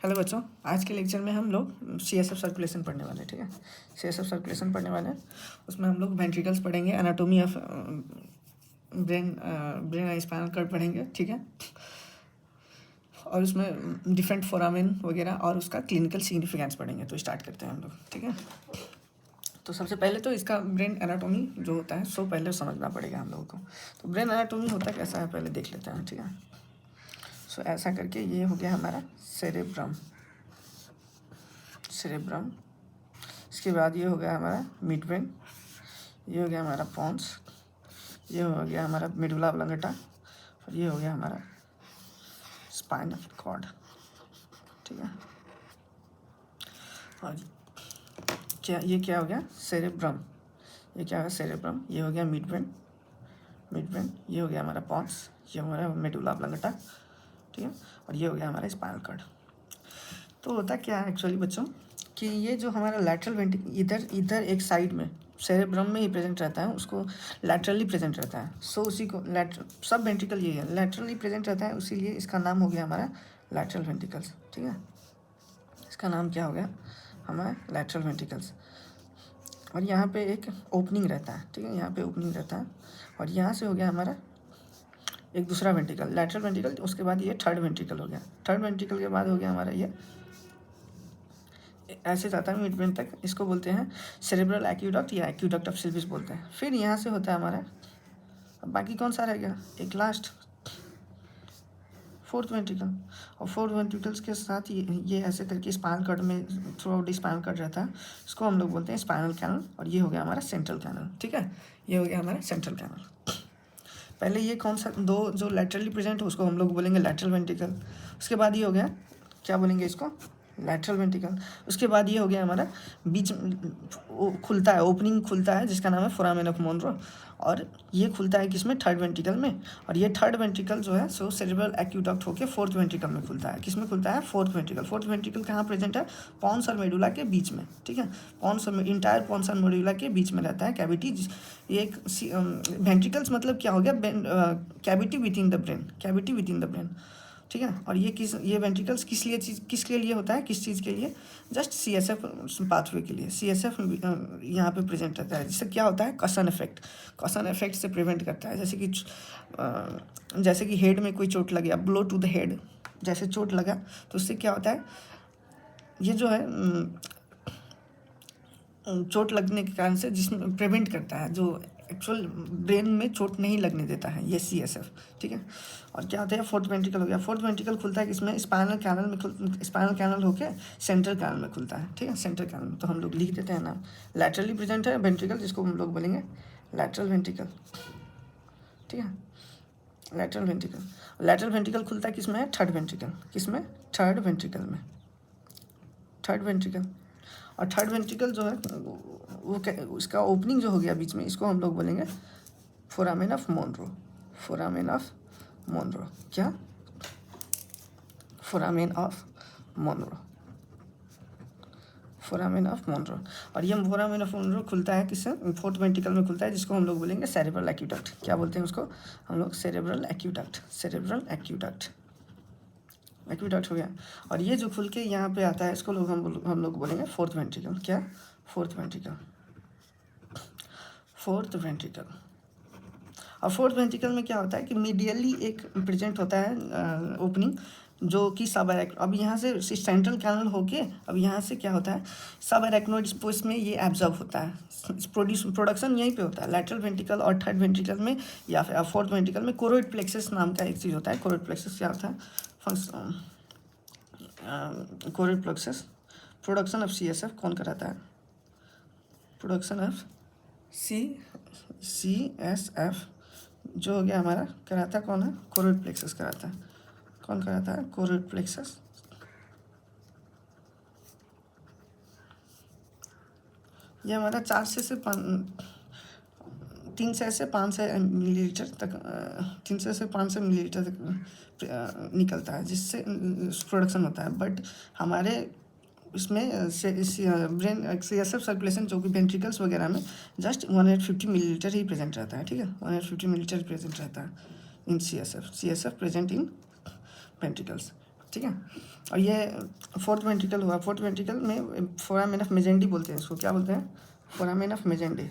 Hello बच्चों, आज के लेक्चर में हम लोग सीएसएफ सर्कुलेशन पढ़ने वाले हैं। ठीक है, सीएसएफ सर्कुलेशन पढ़ने वाले हैं। उसमें हम लोग वेंट्रिकल्स पढ़ेंगे, anatomy of brain spinal cord पढ़ेंगे। ठीक है, और उसमें डिफरेंट फोरामेन वगैरह और उसका क्लिनिकल सिग्निफिकेंस पढ़ेंगे। तो स्टार्ट करते हैं हम लोग। ठीक है, तो सबसे पहले तो इसका ब्रेन एनाटॉमी जो होता है सो पहले समझना पड़ेगा हम लोगों को। तो ब्रेन एनाटॉमी होता कैसा है पहले देख लेते हैं। ठीक है, सो ऐसा करके ये हो गया हमारा सेरेब्रम। इसके बाद ये हो गया हमारा मिड ब्रेन, ये हो गया हमारा पोन्स, ये हो गया हमारा मेडुला ऑब्लोंगेटा और ये हो गया हमारा स्पाइनल कॉर्ड। ठीक है, और क्या हो गया सेरेब्रम। ये क्या है सेरेब्रम, ये हो गया मिड ब्रेन, ये हो गया हमारा पोन्स, ये हमारा मेडुला ऑब्लोंगेटा। ठीक है, और ये हो गया हमारा स्पाइनल कॉर्ड। तो होता क्या है एक्चुअली बच्चों कि ये जो हमारा लैटरल वेंट्रिकल इधर एक साइड में सेरेब्रम में ही प्रेजेंट रहता है, उसको लैटरली प्रेजेंट रहता है। सो उसी को सब वेंट्रिकल ये है लैटरली प्रेजेंट रहता है, इसीलिए इसका नाम हो गया हमारा लैटरल वेंट्रिकल्स। ठीक है, इसका नाम क्या हो गया हमारा लैटरल वेंट्रिकल्स। और यहाँ पे एक ओपनिंग रहता है। ठीक है, यहाँ पे ओपनिंग रहता है और यहाँ से हो गया हमारा एक दूसरा वेंट्रिकल लैटरल वेंट्रिकल। उसके बाद ये थर्ड वेंट्रिकल हो गया। थर्ड वेंट्रिकल के बाद हो गया हमारा ये ऐसे जाता है मिड ब्रेन तक। इसको बोलते हैं सेरेब्रल एक्यूडक्ट या एक्यूडक्ट ऑफ सिल्विस बोलते हैं। फिर यहाँ से होता है हमारा, अब बाकी कौन सा रह गया, एक लास्ट फोर्थ वेंट्रिकल। और फोर्थ वेंट्रिकल्स के साथ ये ऐसे करके स्पाइनल कॉर्ड में थ्रू आउट स्पाइनल कॉर्ड रहता है, इसको हम लोग बोलते हैं स्पाइनल कैनल। और ये हो गया हमारा सेंट्रल कैनल। ठीक है, ये हो गया हमारा सेंट्रल कैनल। पहले ये कौन सा दो जो लैटरली प्रेजेंट है उसको हम लोग बोलेंगे लैटरल वेंट्रिकल। उसके बाद ये हो गया क्या बोलेंगे इसको लैटरल वेंट्रिकल। उसके बाद ये हो गया हमारा बीच खुलता है, ओपनिंग खुलता है जिसका नाम है फोरामेन ऑफ मोनरो। और ये खुलता है किसमें थर्ड वेंट्रिकल में। और ये थर्ड वेंट्रिकल जो है सो सेरेब्रल एक्यूडक्ट होकर फोर्थ वेंट्रिकल में खुलता है। किसमें खुलता है फोर्थ वेंट्रिकल। फोर्थ वेंट्रिकल कहाँ प्रेजेंट है, पॉन्स और मेडुला के बीच में। ठीक है, पॉन्स और इंटायर पॉन्स और मेडुला के बीच में रहता है कैविटी। एक वेंट्रिकल्स मतलब क्या हो गया cavity with in the brain, cavity with in the brain. ठीक है, और ये वेंट्रिकल्स किसके लिए होता है, किस चीज़ के लिए, जस्ट सीएसएफ पाथवे के लिए। सीएसएफ यहाँ पे प्रेजेंट रहता है, जिससे क्या होता है कसन इफेक्ट से प्रिवेंट करता है। जैसे कि हेड में कोई चोट लग गया, ब्लो टू द हेड जैसे चोट लगा, तो उससे क्या होता है ये जो है चोट लगने के कारण से जिसमें प्रिवेंट करता है, जो एक्चुअल ब्रेन में चोट नहीं लगने देता है ये सीएसएफ। ठीक है, और क्या होता है फोर्थ वेंट्रिकल हो गया। फोर्थ वेंट्रिकल खुलता है किसमें, स्पाइनल कैनल होके सेंट्रल कैनल में खुलता है। ठीक है, सेंट्रल कैनल में। तो हम लोग लिख देते हैं नाम, लैटरली प्रेजेंट है वेंट्रिकल जिसको हम लोग बोलेंगे लैटरल वेंट्रिकल। ठीक है, लैटरल वेंट्रिकल खुलता है किसमें, थर्ड वेंट्रिकल। किसमें, थर्ड वेंट्रिकल। और थर्ड वेंट्रिकल जो है वो उसका ओपनिंग जो हो गया बीच में, इसको हम लोग बोलेंगे फोरामेन ऑफ मोनरो। क्या, फोरामेन ऑफ मोनरो। और ये फोरामेन ऑफ मोनरो खुलता है किससे, फोर्थ वेंट्रिकल में खुलता है, जिसको हम लोग बोलेंगे सेरेब्रल एक्यूडक्ट। क्या बोलते हैं उसको हम लोग, सेरेब्रल एक्यूडक्ट हो गया। और ये जो खुल के यहाँ पे आता है इसको हम लोग बोलेंगे फोर्थ वेंट्रिकल। क्या, फोर्थ वेंट्रिकल। और फोर्थ वेंट्रिकल में क्या होता है कि मीडियली एक प्रेजेंट होता है ओपनिंग, जो कि सब अब यहाँ से सेंट्रल कैनल होके अब यहाँ से क्या होता है सब एरेक्नोइड स्पेस में ये एब्जॉर्ब होता है। प्रोडक्शन यहीं पे होता है लैटरल वेंट्रिकल और थर्ड वेंट्रिकल में या फिर फोर्थ वेंट्रिकल में। कोरोइड प्लेक्सस नाम का एक चीज़ होता है। कोरोइड प्लेक्सस क्या होता है, choroid plexus production of CSF कौन कराता है, प्रोडक्शन ऑफ सीएसएफ जो हो गया हमारा कराता कौन है, कोरोइड प्लेक्सस कराता है। कौन कराता है, कोरोइड प्लेक्सस। ये हमारा 300 से 500 मिलीलीटर तक 300 से 500 मिलीलीटर तक निकलता है, जिससे प्रोडक्शन होता है। बट हमारे इसमें ब्रेन सीएसएफ सर्कुलेशन जो कि वेंट्रिकल्स वगैरह में जस्ट 150 मिलीलीटर ही प्रेजेंट रहता है। ठीक है, 150 मिलीलीटर प्रेजेंट रहता है इन सीएसएफ प्रेजेंट इन वेंट्रिकल्स। ठीक है। और ये फोर्थ वेंट्रिकल हुआ। फोर्थ वेंट्रिकल में फोरामेन ऑफ मेजेंडी बोलते हैं इसको। क्या बोलते हैं? फोरामेन ऑफ मेजेंडी,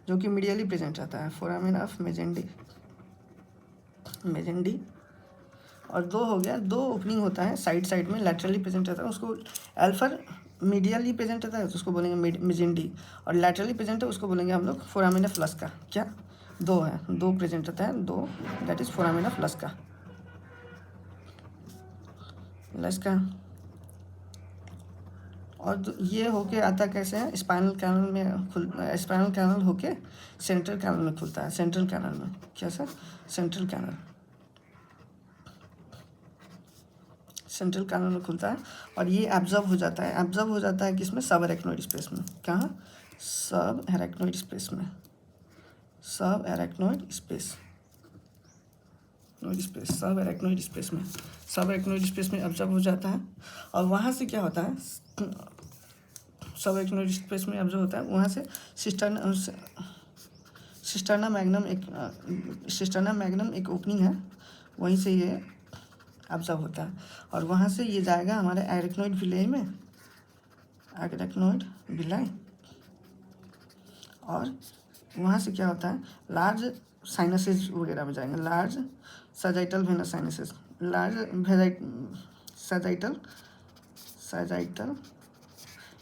जो कि मीडियली प्रेजेंट रहता है। Foramen of Magendie, Magendie. और दो हो गया, दो ओपनिंग होता है साइड साइड में, लैटरली प्रेजेंट रहता है, उसको एल्फर मीडियली प्रेजेंट रहता है तो उसको बोलेंगे मेजेंडी, और लैटरली प्रेजेंट है उसको बोलेंगे हम लोग फोरामेन ऑफ लस्का। क्या? दो है, दो प्रेजेंट रहता है, दो, that is foramen of Luschka. Luschka. और ये होके आता कैसे है? स्पाइनल कैनल में स्पाइनल कैनल होके सेंट्रल कैनल में खुलता है। सेंट्रल कैनल में क्या sir? Central canal, central canal में खुलता है और ये एब्जॉर्ब हो जाता है। एब्जॉर्ब हो जाता है किसमें? सब एरेक्नोइड स्पेस में। कहाँ? सब एरेक्नोइड स्पेस में। सब एरेक्नोइड स्पेस, सब एरेक्नोइड स्पेस में, सब एरेक्नोइड स्पेस में एब्जॉर्ब हो जाता है। और वहाँ से क्या होता है? सब एरेक्नोइड स्पेस में एब्जॉर्ब होता है, वहाँ से सिस्टर्ना मैग्नम एक ओपनिंग है, वहीं से ये एब्जॉर्ब होता है। और वहाँ से ये जाएगा हमारे एरेक्नोइड विलाई में, एरेक्नोइड विलाई। और वहाँ से क्या होता है? लार्ज साइनसेस वगैरह में जाएंगे, large sagittal venous sinuses, large sagittal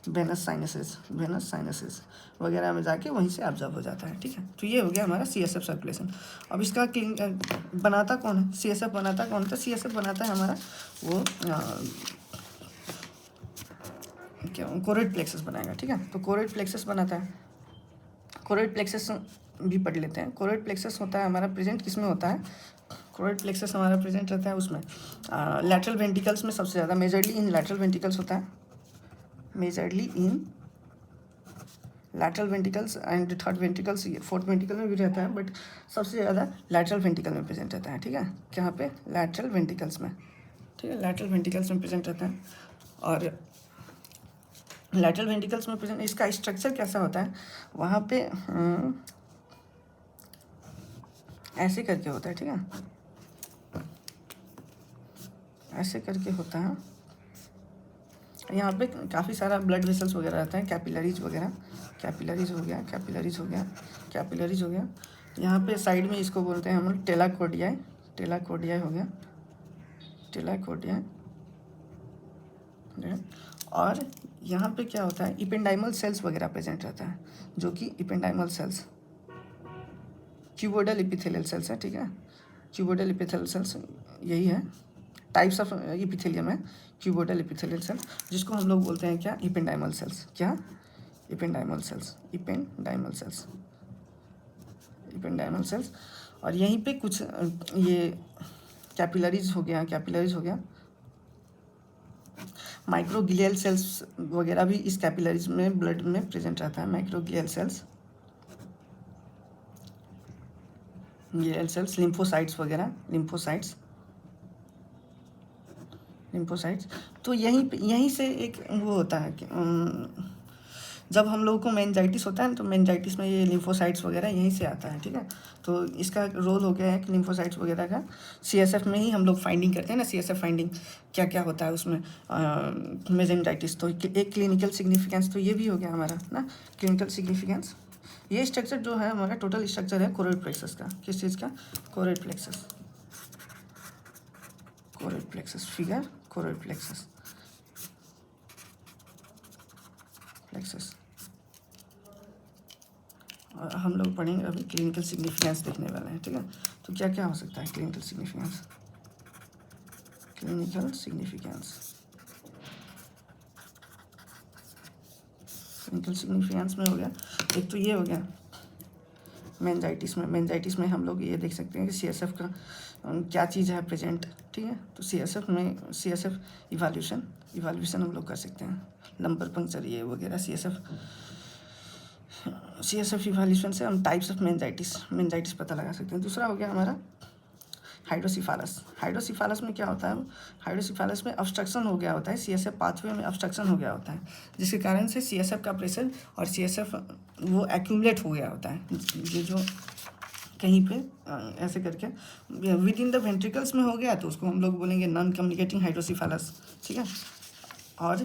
venous sinuses वगैरह में जाके वहीं से एब्जॉर्ब हो जाता है। ठीक है, तो ये हो गया हमारा CSF सर्कुलेशन। अब इसका बनाता कौन है? CSF बनाता कौन था? CSF बनाता है हमारा वो क्या, कोरेड प्लेक्सस बनाएगा। ठीक है, तो कोरेड प्लेक्सस बनाता है। कोरेड प्लेक्सस भी पढ़ लेते हैं। कोरेड प्लेक्सस होता है हमारा प्रेजेंट किस में होता है? कोरेड प्लेक्सस हमारा प्रेजेंट रहता है उसमें लैटरल वेंट्रिकल्स में सबसे ज़्यादा, मेजरली इन लैटरल वेंट्रिकल्स होता है, majorly in lateral ventricles and third ventricles, fourth ventricle में भी रहता है, बट सबसे ज़्यादा लैटरल वेंट्रिकल में प्रेजेंट रहता है। ठीक है, कहाँ पे? लैटरल वेंट्रिकल्स में। ठीक है, लैटरल वेंट्रिकल्स में प्रेजेंट रहता है। और लैटरल वेंट्रिकल्स में प्रेजेंट, इसका स्ट्रक्चर कैसा होता है? वहाँ पे ऐसे करके होता है। ठीक है, ऐसे करके होता है। यहाँ पे काफ़ी सारा ब्लड वेसल्स वगैरह रहता है, कैपिलरीज वगैरह, कैपिलरीज हो गया, कैपिलरीज हो गया, कैपिलरीज हो गया। यहाँ पे साइड में इसको बोलते हैं हम लोग टेलाकोडियाई, टेलाकोडियाई हो गया, टेलाकोडियाई। और यहाँ पे क्या होता है? इपेंडाइमल सेल्स वगैरह प्रेजेंट रहता है, जो कि ependymal sales cuboidal epithelial cells है। ठीक है, क्यूबोइडल इपिथेलियल सेल्स यही है, टाइप्स ऑफ इपिथेलियम है क्यूबोइडल इपिथेलियल सेल्स, जिसको हम लोग बोलते हैं क्या? Ependymal sales. क्या? Ependymal sales, ependymal sales, ependymal sales. और यहीं पे कुछ ये कैपिलरीज हो गया, कैपिलरीज हो गया, माइक्रोग्लियल सेल्स वगैरह भी इस कैपिलरीज में ब्लड में प्रेजेंट रहता है। Microglial cells, glial cells, lymphocytes वगैरह, लिम्फोसाइट्स, लिम्फोसाइट्स। तो यहीं से एक वो होता है कि जब हम लोगों को मेनिंजाइटिस होता है ना, तो मेनिंजाइटिस में ये लिम्फोसाइट्स वगैरह यहीं से आता है। ठीक है, तो इसका रोल हो गया है कि लिम्फोसाइट्स वगैरह का CSF में ही हम लोग फाइंडिंग करते हैं ना। CSF फाइंडिंग क्या क्या होता है उसमें, मेनिंजाइटिस। तो एक क्लिनिकल सिग्निफिकेंस तो ये भी हो गया हमारा ना, क्लिनिकल सिग्निफिकेंस। ये स्ट्रक्चर जो है हमारा टोटल स्ट्रक्चर है कोरोइड प्लेक्सस का। किस चीज़ का? Choroid plexus, choroid plexus, figure choroid plexus, plexus. और हम लोग पढ़ेंगे अभी क्लिनिकल सिग्निफिकेंस देखने वाले हैं। ठीक है, तो क्या क्या हो सकता है clinical significance? Clinical significance, clinical significance में हो गया एक तो ये हो गया मेनिंजाइटिस में। मेनिंजाइटिस में हम लोग ये देख सकते हैं कि CSF का क्या चीज़ है प्रेजेंट। ठीक है, तो CSF में CSF इवाल्यूशन हम लोग कर सकते हैं, लंबर पंक्चर ये वगैरह। CSF इवाल्यूशन से हम टाइप्स ऑफ मेनिंजाइटिस पता लगा सकते हैं। दूसरा हो गया हमारा हाइड्रोसिफालस। हाइड्रोसिफालस में क्या होता है? हाइड्रोसिफालस में ऑब्स्ट्रक्शन हो गया होता है, CSF पाथवे में ऑब्स्ट्रक्शन हो गया होता है, जिसके कारण से CSF का प्रेशर और CSF वो एक्यूमुलेट हो गया होता है। ये जो कहीं पे ऐसे करके विद इन द वेंट्रिकल्स में हो गया तो उसको हम लोग बोलेंगे नॉन कम्युनिकेटिंग हाइड्रोसिफेलस, ठीक है। और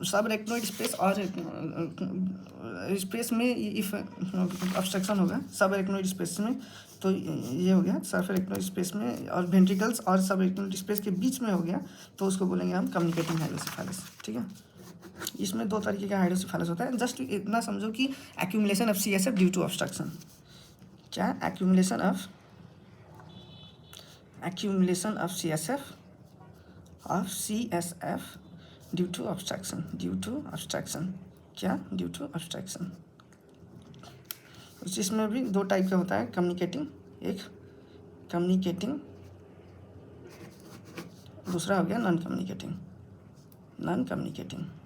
सब रेक्नोइड स्पेस और स्पेस में इफ ऑब्स्ट्रक्शन होगा सब रेक्नोइड स्पेस में तो ये हो गया सब रेक्नोइड स्पेस में, और वेंट्रिकल्स और सब रेक्नोइड स्पेस के बीच में हो गया तो उसको बोलेंगे हम कम्युनिकेटिंग हाइड्रोसिफेलस, ठीक है। इसमें दो तरीके का हाइड्रोसिफेलस होता है। जस्ट इतना समझो कि accumulation of CSF due to obstruction, क्या accumulation of CSF due to obstruction, क्या ड्यू टू ऑब्स्ट्रक्शन। इसमें भी दो टाइप का होता है, कम्युनिकेटिंग, एक कम्युनिकेटिंग, दूसरा हो गया नॉन कम्युनिकेटिंग,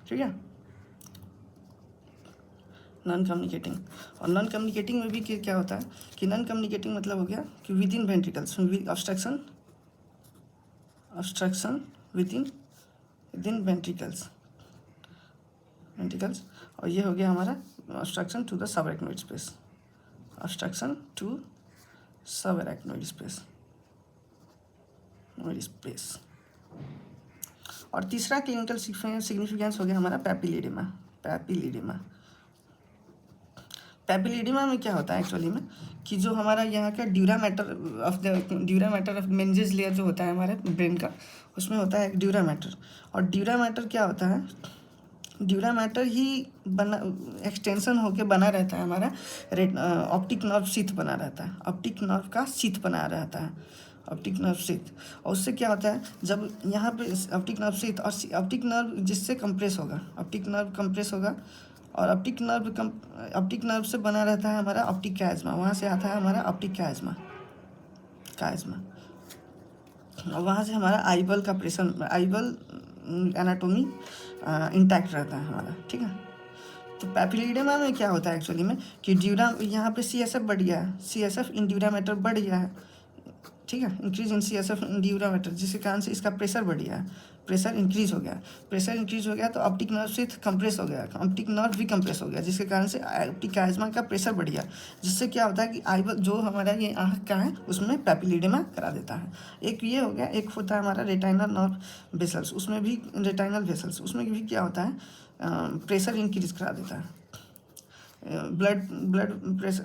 ठीक है। नॉन कम्युनिकेटिंग, और नॉन कम्युनिकेटिंग में भी क्या होता है कि नॉन कम्युनिकेटिंग मतलब हो गया कि with in ventricles, obstruction with in ventricles, और ये हो गया हमारा ऑब्स्ट्रक्शन टू द सबएरेक्नोइड स्पेस, और तीसरा क्लिनिकल सिग्निफिकेंस हो गया हमारा पैपिलिडेमा में क्या होता है एक्चुअली में कि जो हमारा यहाँ का ड्यूरा मैटर ऑफ मेंजेस लेयर जो होता है हमारे ब्रेन का, उसमें होता है एक ड्यूरा मैटर। और ड्यूरा मैटर क्या होता है, ड्यूरा मैटर ही एक्सटेंशन होके बना रहता है हमारा ऑप्टिक नर्व शीथ बना रहता है, ऑप्टिक नर्व शीथ। और उससे क्या होता है जब यहाँ पे ऑप्टिक नर्व शीथ और ऑप्टिक नर्व जिससे कंप्रेस होगा, और ऑप्टिक नर्व से बना रहता है हमारा ऑप्टिक काइज़्मा, वहाँ से आता है हमारा ऑप्टिक काइज़्मा, और वहाँ से हमारा आईबल का प्रेशर, आईबल एनाटोमी इंटैक्ट रहता है हमारा, ठीक है। तो पैपिलिडेमा में क्या होता है एक्चुअली में कि ड्यूरा यहाँ पे CSF बढ़ गया है, CSF इन ड्यूरा मैटर बढ़ गया है, ठीक है, increase in CSF in dura mater, जिसके कारण से इसका प्रेशर बढ़ गया है, प्रेशर इंक्रीज हो गया तो ऑप्टिक नर्व से कंप्रेस हो गया, ऑप्टिक नर्व भी कंप्रेस हो गया, जिसके कारण से ऑप्टिक काइज़्मा का प्रेशर बढ़ गया, जिससे क्या होता है कि आईबल जो हमारा ये आँख का है उसमें पैपिलिडेमा करा देता है। एक ये हो गया, एक होता है हमारा रेटाइनल नर्व वेसल्स, उसमें भी क्या होता है प्रेशर इंक्रीज करा देता है, ब्लड प्रेशर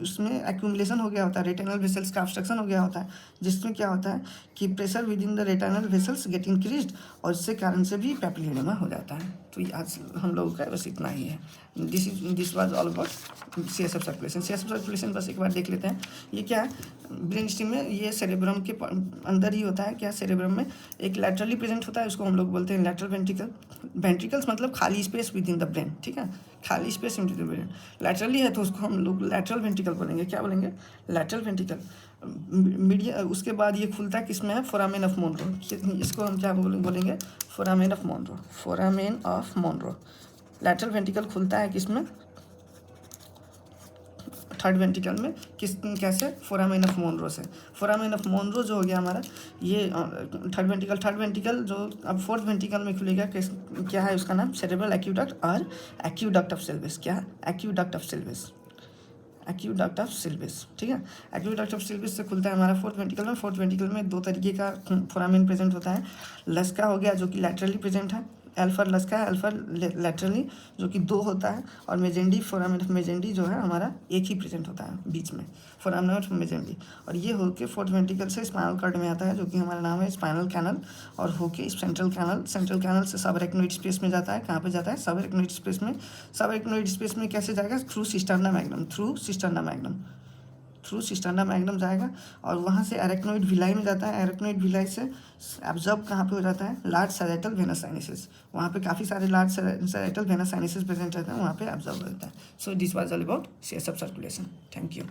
उसमें एक्यूमुलेशन हो गया होता है, रेटिनल वेसल्स का ऑब्स्ट्रक्शन हो गया होता है, जिसमें क्या होता है कि pressure within the retinal vessels get increased, और इससे कारण से भी पैपिलिडेमा हो जाता है। तो ये आज हम लोगों का बस इतना ही है। This was all about CSF circulation. बस एक बार देख लेते हैं ये क्या है। ब्रेन स्टेम में ये सेरेब्रम के अंदर ही होता है, क्या सेरेब्रम में एक लैटरली प्रेजेंट होता है, उसको हम लोग बोलते हैं लैटरल वेंट्रिकल्स मतलब खाली space with in the brain, ठीक है, खाली space in the brain. Laterally है तो उसको हम लोग लैटरल वेंट्रिकल बोलेंगे, क्या बोलेंगे, लैटरल वेंट्रिकल। मीडिया उसके बाद ये खुलता है किसमें है, फोरामेन ऑफ मोनरो, इसको हम क्या बोलेंगे, foramen of Monro. Lateral ventricle खुलता है किसमें, थर्ड वेंट्रिकल में, कैसे, फोरामेन ऑफ मोनरो से। फोरामेन ऑफ मोनरो जो हो गया हमारा ये थर्ड वेंट्रिकल जो अब फोर्थ वेंट्रिकल में खुलेगा, क्या है उसका नाम, सेरेब्रल एक्यूडक्ट और एक्यूडक्ट ऑफ सिल्विस, क्या, एक्यूडक्ट ऑफ सिल्विस, ठीक है। एक्यूडक्ट ऑफ सिल्विस से खुलता है हमारा फोर्थ वेंट्रिकल में दो तरीके का फोरामेन प्रेजेंट होता है। लस्का हो गया जो कि लैटरली प्रेजेंट है, एल्फर लस्का है, एल्फर लैटरली जो कि 2 होता है, और मेजेंडी, फोरामेन ऑफ मेजेंडी जो है हमारा एक ही प्रेजेंट होता है बीच में, फोरामेन ऑफ मेजेंडी। और ये होके फोर्थ वेंट्रिकल से स्पाइनल कॉर्ड में आता है जो कि हमारा नाम है स्पाइनल कैनल, और होके सेंट्रल कैनल से सबएरेक्नोइड स्पेस में जाता है। कहाँ पे जाता है, सबएरेक्नोइड स्पेस में कैसे जाएगा, थ्रू सिस्टर्ना मैग्नम जाएगा, और वहाँ से एरेक्नोइड विलाई में जाता है। एरेक्नोइड विलाई से एब्जॉर्ब कहाँ पे हो जाता है, लार्ज सैजिटल वेनस साइनसेस, वहाँ पे काफ़ी सारे large sagittal venous sinuses present रहते हैं, वहाँ पे एब्जॉर्ब हो जाता है। So this was all about CSF circulation. Thank you.